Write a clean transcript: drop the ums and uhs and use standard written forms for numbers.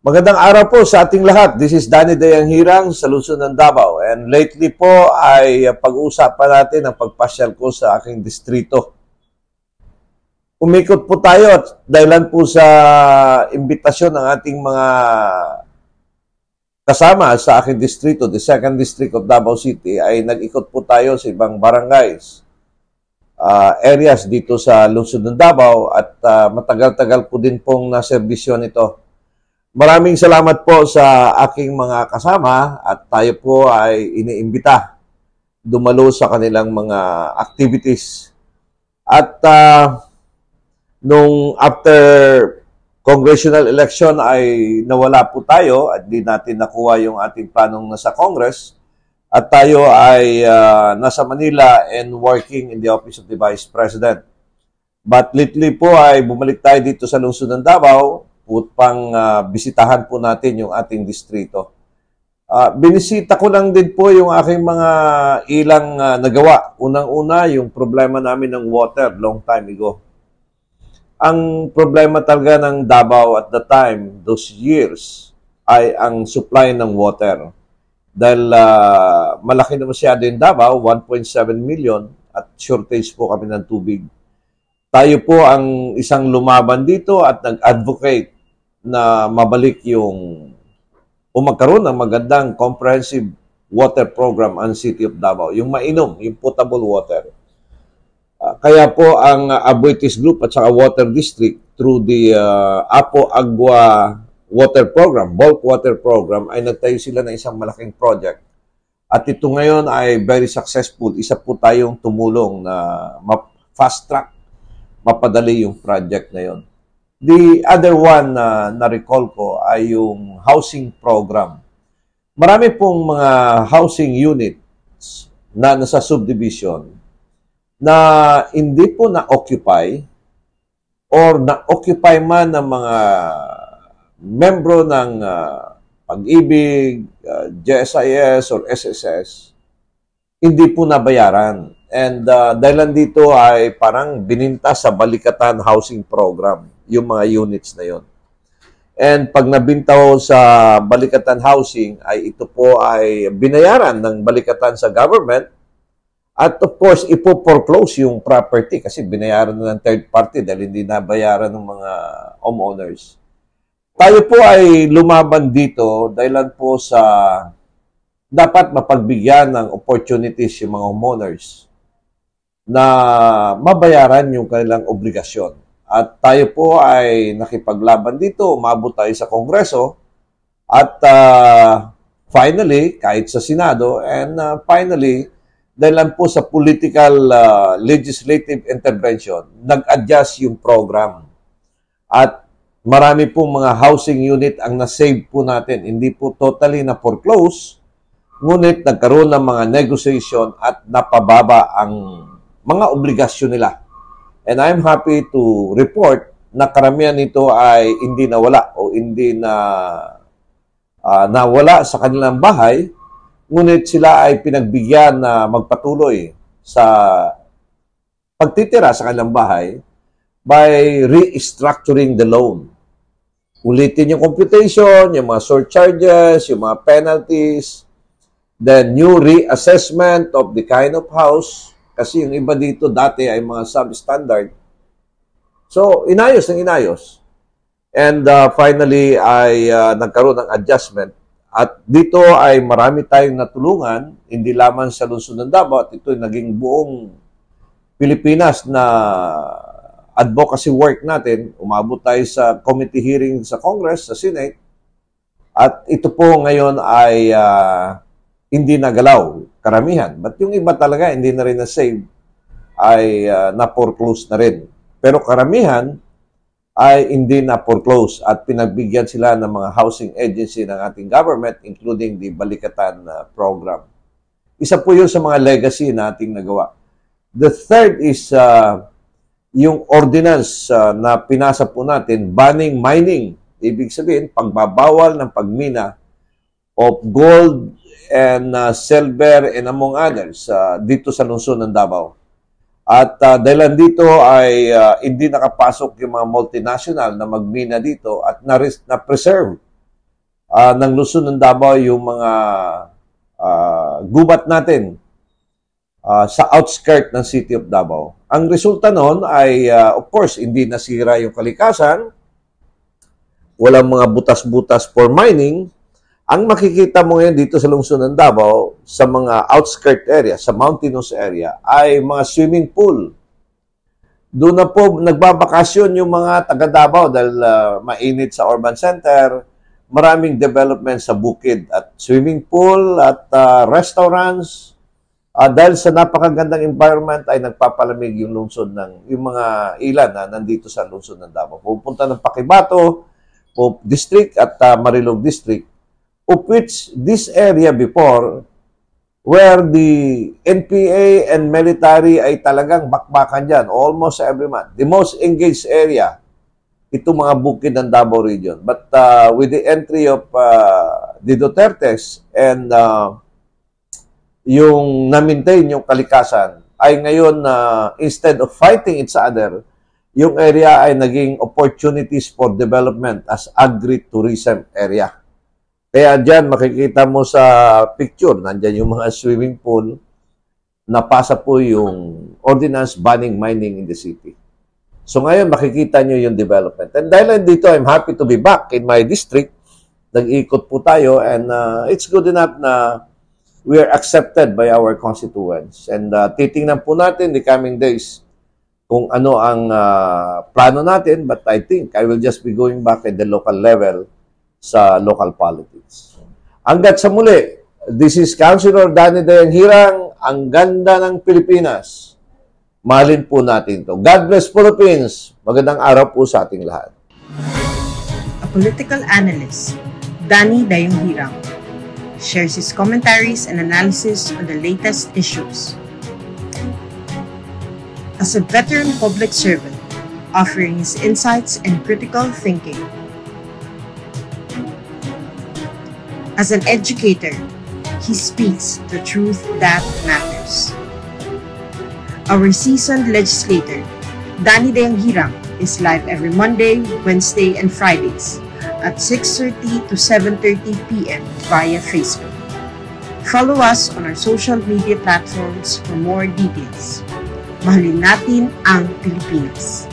Magandang araw po sa ating lahat. This is Danny Dayang Hirang sa Luzon ng Davao. And lately po ay pag-uusapan natin ang pagpasyal ko sa aking distrito. Umikot po tayo at dahilan po sa imbitasyon ng ating mga kasama sa aking distrito, the 2nd District of Davao City, ay nag-ikot po tayo sa ibang barangays, areas dito sa Luzon ng Davao at matagal-tagal po din pong naserbisyon ito. Maraming salamat po sa aking mga kasama at tayo po ay iniimbita dumalo sa kanilang mga activities. At nung after congressional election ay nawala po tayo at di natin nakuha yung ating planong nasa Congress at tayo ay nasa Manila and working in the Office of the Vice President. But lately po ay bumalik tayo dito sa lungsod ng Davao upang bisitahan po natin yung ating distrito. Binisita ko lang din po yung aking mga ilang nagawa. Unang-una, yung problema namin ng water long time ago. Ang problema talaga ng Davao at the time, those years, ay ang supply ng water. Dahil malaki na masyado yung Davao, 1.7 million, at shortage po kami ng tubig. Tayo po ang isang lumaban dito at nag-advocate na mabalik yung o magkaroon ng magandang comprehensive water program ang City of Davao. Yung mainom, yung potable water. Kaya po ang Aboitiz Group at saka Water District through the Apo Agua Water Program, Bulk Water Program, ay nagtayo sila ng isang malaking project. At ito ngayon ay very successful. Isa po tayong tumulong na fast track, mapadali yung project na yon. The other one na na-recall ko ay yung housing program. Marami pong mga housing units na nasa subdivision na hindi po na-occupy or na-occupy man ng mga membro ng Pag-ibig, GSIS or SSS, hindi po nabayaran. And dahil dito ay parang bininta sa Balikatan Housing Program yung mga units na yon. And pag nabintaw sa Balikatan Housing, ay ito po ay binayaran ng Balikatan sa government. At of course, ipo-foreclose yung property kasi binayaran na ng third party dahil hindi nabayaran ng mga homeowners. Tayo po ay lumaban dito dahil po sa dapat mapagbigyan ng opportunities yung mga homeowners na mabayaran yung kanilang obligasyon. At tayo po ay nakipaglaban dito, umabot tayo sa Kongreso at finally, kahit sa Senado, and finally, dahil po sa political legislative intervention, nag-adjust yung program. At marami pong mga housing unit ang na-save po natin. Hindi po totally na foreclose, ngunit nagkaroon ng mga negotiation at napababa ang mga obligasyon nila. And I'm happy to report na karamihan nito ay hindi nawala o hindi na nawala sa kanilang bahay, ngunit sila ay pinagbigyan na magpatuloy sa pagtitira sa kanilang bahay by restructuring the loan. Ulitin yung computation, yung mga surcharges, yung mga penalties, then new reassessment of the kind of house. Kasi yung iba dito dati ay mga substandard. So, inayos ng inayos. And finally, ay nagkaroon ng adjustment. At dito ay marami tayong natulungan, hindi lamang sa lungsod ng Davao, at ito ay naging buong Pilipinas na advocacy work natin. Umabot tayo sa committee hearing sa Congress, sa Senate. At ito po ngayon ay hindi nagalaw, karamihan. But yung iba talaga, hindi na rin na-save, ay na-foreclose na rin. Pero karamihan ay hindi na-foreclose at pinagbigyan sila ng mga housing agency ng ating government, including the Balikatan program. Isa po yun sa mga legacy na ating nagawa. The third is yung ordinance na pinasa po natin, banning mining. Ibig sabihin, pagbabawal ng pagmina of gold and silver and among others dito sa lungsod ng Davao. At dahil dito ay hindi nakapasok yung mga multinational na magmina dito at na-preserve ng Luzon ng Davao yung mga gubat natin sa outskirt ng City of Davao. Ang resulta noon ay, of course, hindi nasira yung kalikasan, walang mga butas-butas for mining. Ang makikita mo ngayon dito sa lungsod ng Davao, sa mga outskirt area, sa mountainous area, ay mga swimming pool. Doon na po nagbabakasyon yung mga taga Davao dahil mainit sa urban center. Maraming development sa bukid at swimming pool at restaurants. Dahil sa napakagandang environment ay nagpapalamig yung lungsod ng yung mga ilan na nandito sa lungsod ng Davao. Pupunta ng Paquibato District at Marilog District, of which this area before where the NPA and military ay talagang bakbakan dyan almost every month. The most engaged area, itong mga bukid ng Davao region. But with the entry of the Dutertes and yung na-maintain yung kalikasan, ay ngayon instead of fighting each other, yung area ay naging opportunities for development as agri-tourism area. Kaya dyan, makikita mo sa picture, nandyan yung mga swimming pool, napasa po yung ordinance banning mining in the city. So ngayon, makikita nyo yung development. And dahil dito, I'm happy to be back in my district. Nag-ikot po tayo and it's good enough na we are accepted by our constituents. And titingnan po natin the coming days kung ano ang plano natin. But I think I will just be going back at the local level sa local politics. Hanggat sa muli, this is Councilor Danny Dayan Hirang, ang ganda ng Pilipinas. Mahalin po natin to. God bless Philippines. Magandang araw po sa ating lahat. A political analyst, Danny Dayan Hirang, shares his commentaries and analysis on the latest issues. As a veteran public servant, offering his insights and critical thinking. As an educator, he speaks the truth that matters. Our seasoned legislator, Danny Dayan Hirang, is live every Monday, Wednesday, and Fridays at 6:30 to 7:30 p.m. via Facebook. Follow us on our social media platforms for more details. Mahalin natin ang Pilipinas.